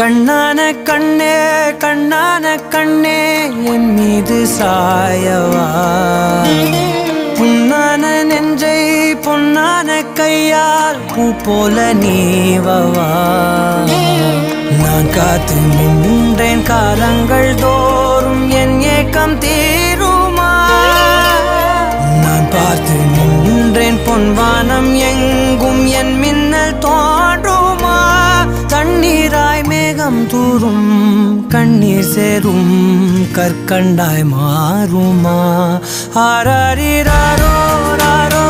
கண்ணான கண்ணே கண்ணான கண்ணே என் மீது சாயவா புண்ணான நெஞ்சை பொன்னான கையால் பூ போல நீவவா நான் காத்து நின்றேன் காலங்கள் தோறும் என் ஏக்கம் தீருமா நான் பார்த்து நின்றேன் பொன்வானம் எங்கும் என் மின்னல் தோன்றுமா தண்ணீராய் மேகம் தூரும் கண்ணீர் சேரும் கற்கண்டாய் மாறுமா ஆராரிராரோ ராரோ